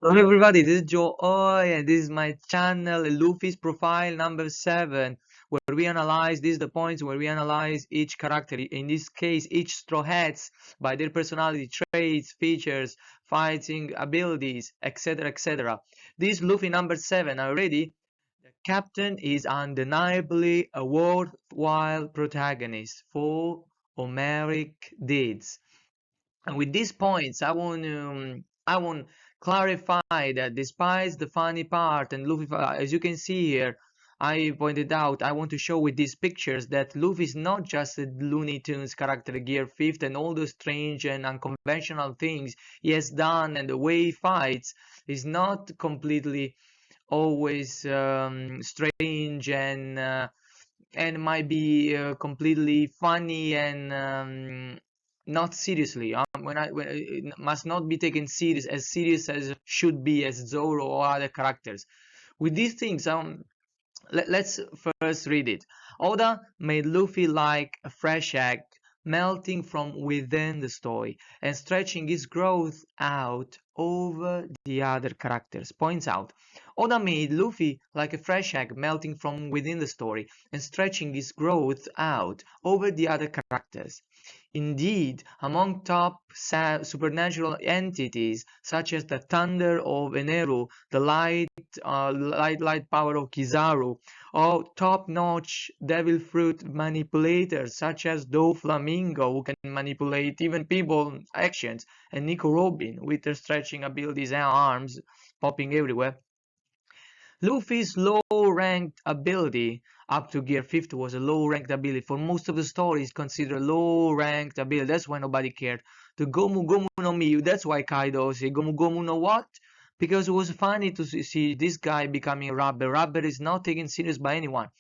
Hello everybody, this is Joe Oi, and this is my channel Luffy's Profile number 7, where we analyze, these are the points where we analyze each character, in this case each Straw Hats, by their personality traits, features, fighting abilities, etc, etc. This Luffy number 7 already. The captain is undeniably a worthwhile protagonist for Homeric deeds. And with these points, I want clarify that despite the funny part and Luffy, as you can see here, I pointed out, I want to show with these pictures that Luffy is not just a Looney Tunes character, Gear 5th, and all the strange and unconventional things he has done, and the way he fights is not completely always strange and might be completely funny and not seriously. When it must not be taken serious as should be as Zoro or other characters. With these things, let's first read it. Oda made Luffy like a fresh egg, melting from within the story and stretching his growth out over the other characters. Points out. Oda made Luffy like a fresh egg, melting from within the story and stretching his growth out over the other characters. Indeed, among top supernatural entities such as the thunder of Eneru, the light power of Kizaru, or top-notch devil fruit manipulators such as Doflamingo, who can manipulate even people's actions, and Nico Robin with her stretching abilities and arms popping everywhere. Luffy's low-ranked ability up to Gear 50 was a low-ranked ability. For most of the stories, considered low-ranked ability. That's why nobody cared. The Gomu Gomu no Mi, that's why Kaido say Gomu Gomu no what? Because it was funny to see this guy becoming a rubber. Rubber is not taken serious by anyone.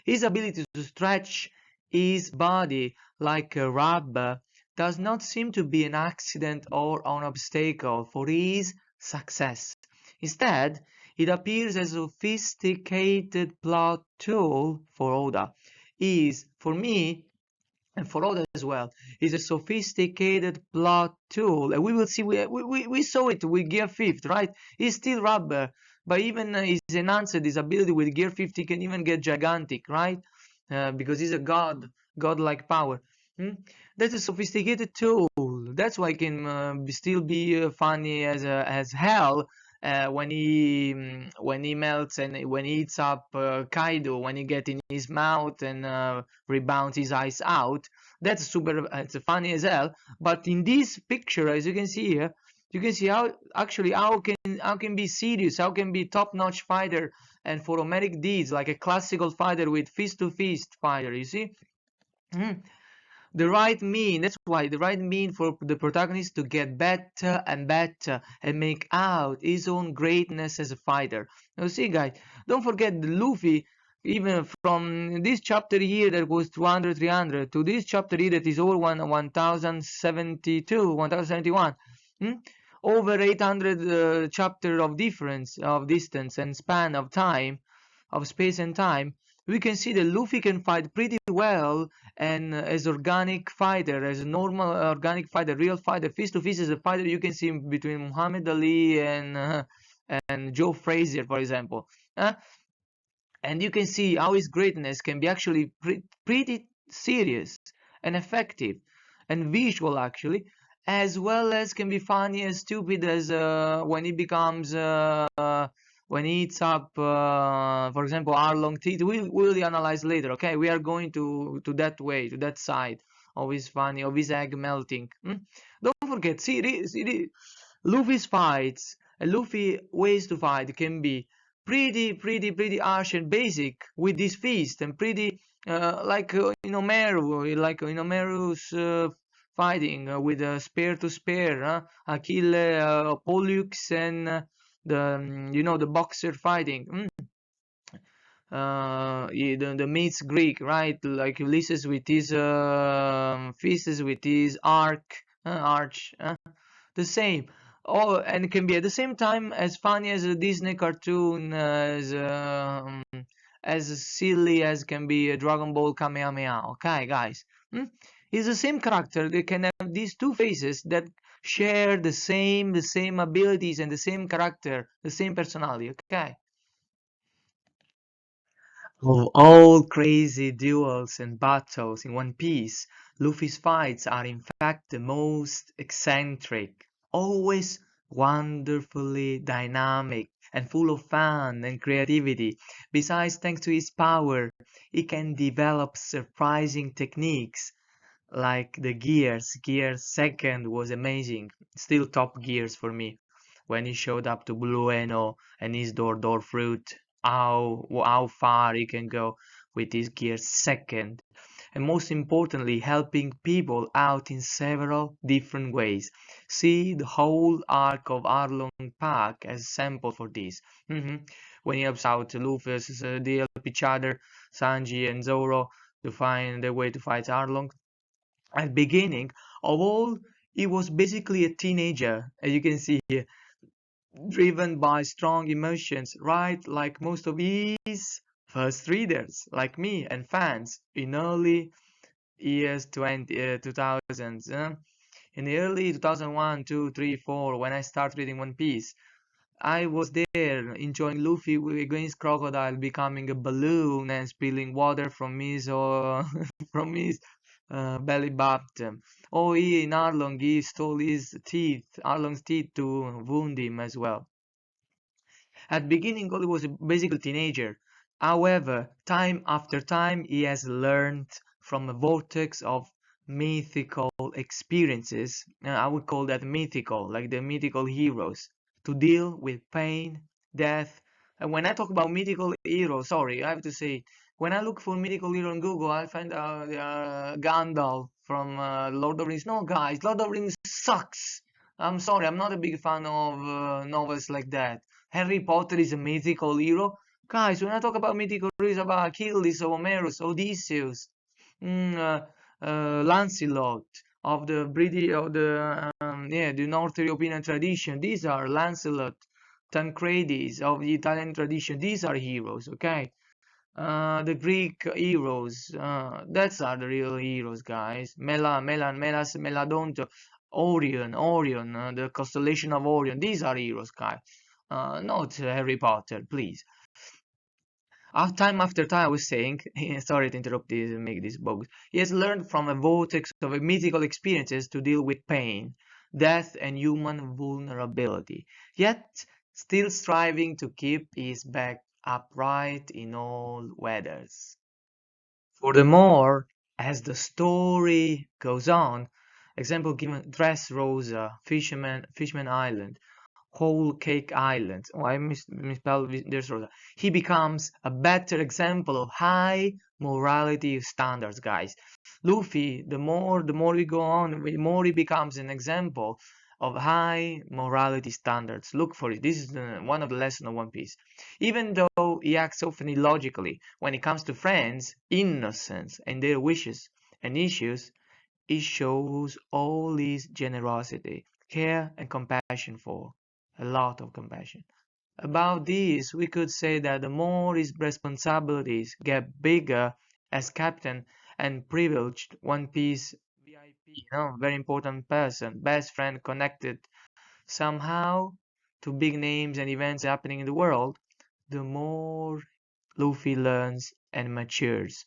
His ability to stretch his body like a rubber does not seem to be an accident or an obstacle for his success. Instead, it appears as a sophisticated plot tool for Oda. Is, for me, and for Oda as well, is a sophisticated plot tool. And we will see, we saw it with Gear 50, right? He's still rubber, but even his enhanced his ability with Gear 50 can even get gigantic, right? Because he's a godlike power. Hmm? That's a sophisticated tool. That's why it can still be funny as hell when he melts and when he eats up Kaido, when he get in his mouth and rebounds his eyes out. That's super. It's funny as hell. But in this picture, as you can see here, you can see how actually how can be serious, how can be top-notch fighter and for Homeric deeds like a classical fighter with fist-to-fist fighter. You see. Mm. The right mean, that's why the right mean for the protagonist to get better and better and make out his own greatness as a fighter. Now see guys, don't forget the Luffy, even from this chapter here that was 200 300 to this chapter here that is over 1072 1071, over 800 chapter of difference of distance and span of time, of space and time. We can see that Luffy can fight pretty well and as organic fighter, as a normal organic fighter, real fighter, fist to fist as a fighter you can see between Muhammad Ali and Joe Frazier, for example. And you can see how his greatness can be actually pretty serious and effective and visual actually, as well as can be funny and stupid as when he becomes when he eats up, for example, Arlong teeth. We'll analyze later. Okay, we are going to that way, to that side of his funny, of his egg melting. Don't forget, see, Luffy's fights, Luffy ways to fight can be pretty harsh and basic with this fist and pretty like in Omeru, like in Omeru's fighting with spear to spear, Achille, Pollux, and the boxer fighting. The myths Greek, right? Like Ulysses with his fists, with his arch, the same. Oh, and it can be at the same time as funny as a Disney cartoon, as silly as can be a Dragon Ball Kamehameha. Okay, guys. He's the same character. They can have these two faces that share the same abilities and the same character, the same personality, okay? Of all crazy duels and battles in One Piece, Luffy's fights are in fact the most eccentric, always wonderfully dynamic and full of fun and creativity. Besides, thanks to his power, he can develop surprising techniques like the gears. Gear second was amazing, still top gears for me. When he showed up to Blue Eno and his door fruit, how far he can go with his gear second, and most importantly, helping people out in several different ways. See the whole arc of Arlong Park as sample for this. When he helps out Luffy, they help each other, Sanji and Zoro, to find their way to fight Arlong. At the beginning of all, he was basically a teenager, as you can see here, driven by strong emotions, right? Like most of his first readers, like me and fans in early years 2000s. In the early 2001, 2, 3, 4, when I started reading One Piece, I was there enjoying Luffy against Crocodile becoming a balloon and spilling water from his from his belly button. Oh, he in Arlong he stole his teeth, Arlong's teeth to wound him as well. At beginning, Goldie was basically a teenager. However, time after time, he has learned from a vortex of mythical experiences. I would call that mythical, like the mythical heroes, to deal with pain, death. And when I talk about mythical heroes, sorry, I have to say, when I look for mythical hero on Google, I find Gandalf from Lord of the Rings. No, guys, Lord of the Rings sucks. I'm sorry, I'm not a big fan of novels like that. Harry Potter is a mythical hero. Guys, when I talk about mythical heroes, about Achilles, Homerus, Odysseus, mm, uh, Lancelot of the British, of the North European tradition. These are Lancelot, Tancredis of the Italian tradition. These are heroes, okay? The Greek heroes, that's are the real heroes, guys. Melas, Meladonto, Orion, the constellation of Orion. These are heroes, guys. Not Harry Potter, please. Time after time, I was saying, sorry to interrupt this and make this bogus. He has learned from a vortex of mythical experiences to deal with pain, death, and human vulnerability, yet still striving to keep his back upright in all weathers. Furthermore, as the story goes on, example given Dressrosa, Fishman Island, Whole Cake Island. Oh, I misspelled this Rosa. He becomes a better example of high morality standards, guys. Luffy, the more we go on, the more he becomes an example of high morality standards. Look for it. This is one of the lessons of One Piece. Even though he acts often illogically, when it comes to friends, innocence, and their wishes and issues, he shows all his generosity, care, and compassion for. A lot of compassion. About this, we could say that the more his responsibilities get bigger as captain and privileged One Piece VIP, very important person, best friend connected somehow to big names and events happening in the world, the more Luffy learns and matures.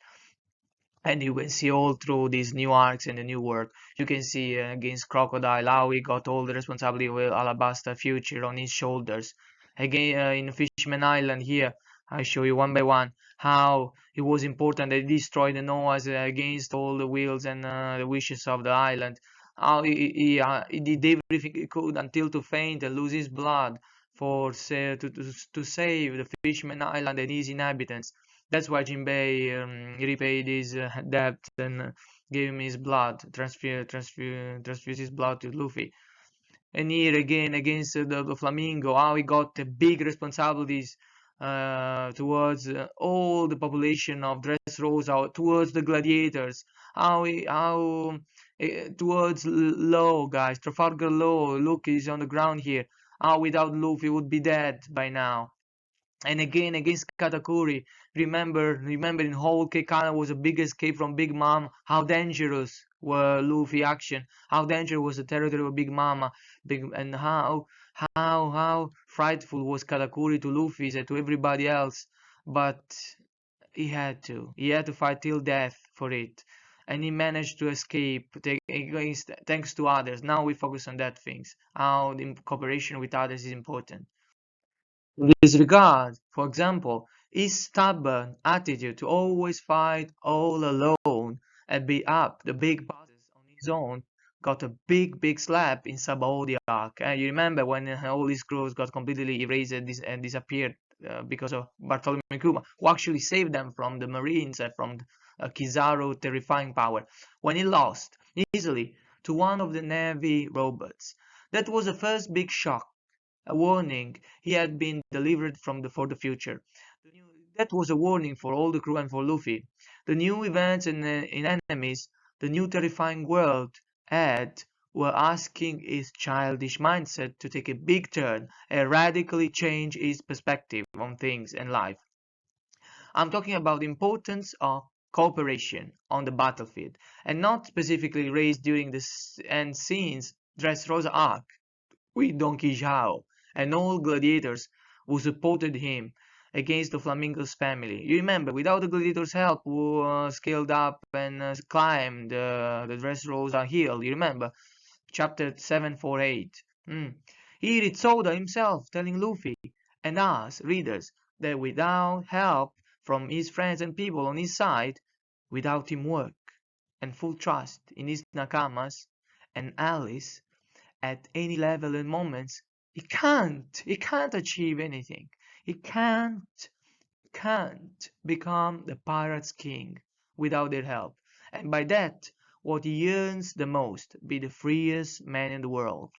And you can see all through these new arcs and the new work. You can see against Crocodile how he got all the responsibility with Alabasta future on his shoulders. Again, in Fishman Island here, I show you one by one how it was important that he destroyed the Noahs against all the wills and the wishes of the island. How he did everything he could until to faint and lose his blood for to save the Fishman Island and his inhabitants. That's why Jinbei repaid his debt and gave him his blood, transfused his blood to Luffy. And here again against the Flamingo, how he got big responsibilities towards all the population of Dressrosa, towards the gladiators, towards Law, guys, Trafalgar Law. Look, he's on the ground here. How without Luffy would be dead by now. And again against Katakuri. Remember in whole Keikana was a big escape from Big Mom. How dangerous were Luffy action? How dangerous was the territory of Big Mama? And how frightful was Katakuri to Luffy and to everybody else? But he had to fight till death for it, and he managed to escape thanks to others. Now we focus on that things. How the cooperation with others is important. In this regard, for example, his stubborn attitude to always fight all alone and beat up the big bosses on his own got a big slap in Sabaody arc. And you remember when all his crews got completely erased and disappeared because of Bartholomew Kuma, who actually saved them from the Marines and from Kizaru's terrifying power, when he lost easily to one of the Navy robots. That was the first big shock, a warning he had been delivered for the future. That was a warning for all the crew and for Luffy. The new events in enemies, the new terrifying world ahead were asking his childish mindset to take a big turn and radically change his perspective on things and life. I'm talking about the importance of cooperation on the battlefield, and not specifically raised during the end scenes Dressrosa arc with Don Quixote and all gladiators who supported him against the Flamingo's family. You remember, without the gladiators' help, who scaled up and climbed the Dressrosa hill. You remember, chapter 748. Here it's Soda himself telling Luffy and us readers that without help from his friends and people on his side, without teamwork and full trust in his nakamas and allies, at any level and moments, he can't achieve anything. He can't become the pirate's king without their help. And by that, what he yearns the most, be the freest man in the world.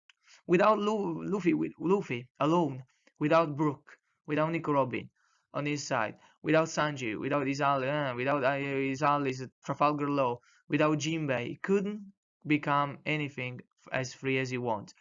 Without Luffy alone, without Brook, without Nico Robin on his side, without Sanji, without his allies at Trafalgar Law, without Jinbei, he couldn't become anything as free as he wants.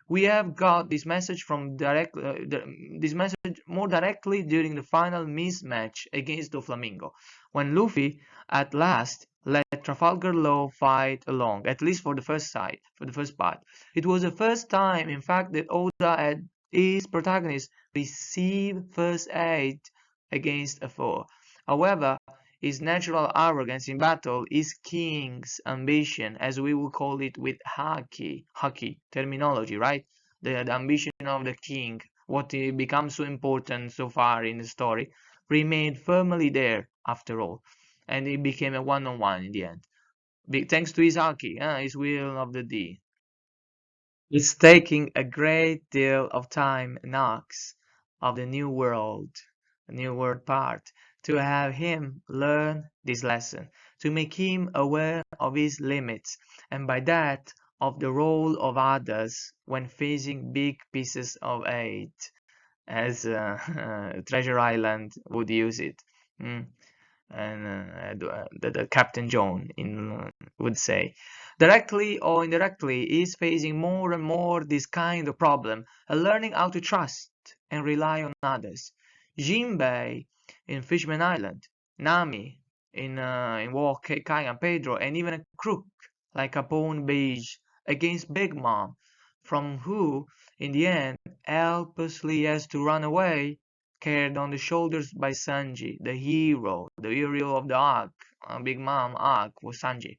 We have got this message this message more directly during the final mismatch against Doflamingo, when Luffy at last let Trafalgar Law fight along, at least for the first part. It was the first time, in fact, that Oda had his protagonist receive first aid against a foe. However, his natural arrogance in battle is king's ambition, as we will call it with haki terminology, right? The ambition of the king, what becomes so important so far in the story, remained firmly there after all, and it became a one-on-one in the end. Thanks to his haki, his will of the D. It's taking a great deal of time and knocks of the New World part, to have him learn this lesson, to make him aware of his limits, and by that, of the role of others when facing big pieces of aid, as Treasure Island would use it. Mm and the Captain John would say. Directly or indirectly, is facing more and more this kind of problem, and learning how to trust and rely on others. Jinbei in Fishman Island, Nami in War Kai and Pedro, and even a crook like Capone Beige against Big Mom, from who, in the end, helplessly has to run away, carried on the shoulders by Sanji, the hero of the arc. Big Mom arc was Sanji.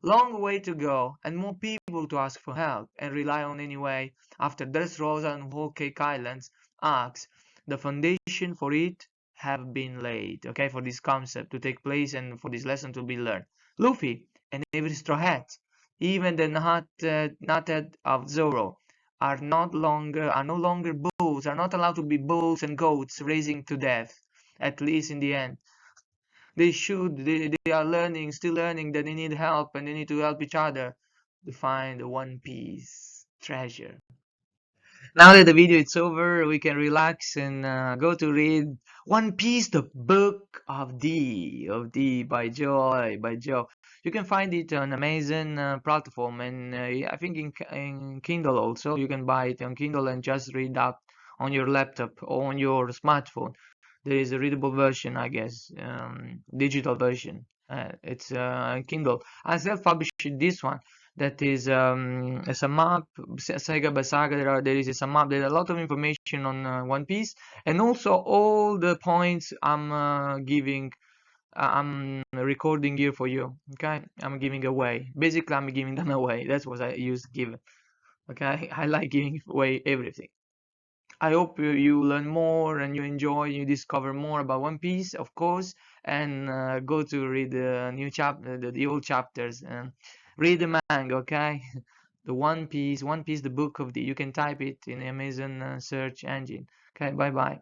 Long way to go, and more people to ask for help and rely on anyway. After Dressrosa and Whole Cake Islands arcs, the foundation for it have been laid. Okay, for this concept to take place and for this lesson to be learned. Luffy and every Straw Hat, even the Knothead of Zoro, are no longer bulls, are not allowed to be bulls and goats racing to death. At least in the end, they are still learning that they need help and they need to help each other to find the One Piece treasure. Now that the video is over, we can relax and go to read One Piece, the Book of D by Joe. You can find it on Amazon platform, and I think in Kindle also. You can buy it on Kindle and just read up on your laptop or on your smartphone. There is a readable version, I guess, digital version. It's Kindle. I self-published this one. That is a sum up, saga by saga. There is a sum up. There's a lot of information on One Piece, and also all the points I'm recording here for you. Okay, I'm giving away. Basically, I'm giving them away. That's what I use to give. Okay, I like giving away everything. I hope you learn more and you enjoy, you discover more about One Piece, of course, and go to read the new chapter, the old chapters, and read the manga, okay? The One Piece, the book of the. You can type it in Amazon search engine. Okay, bye bye.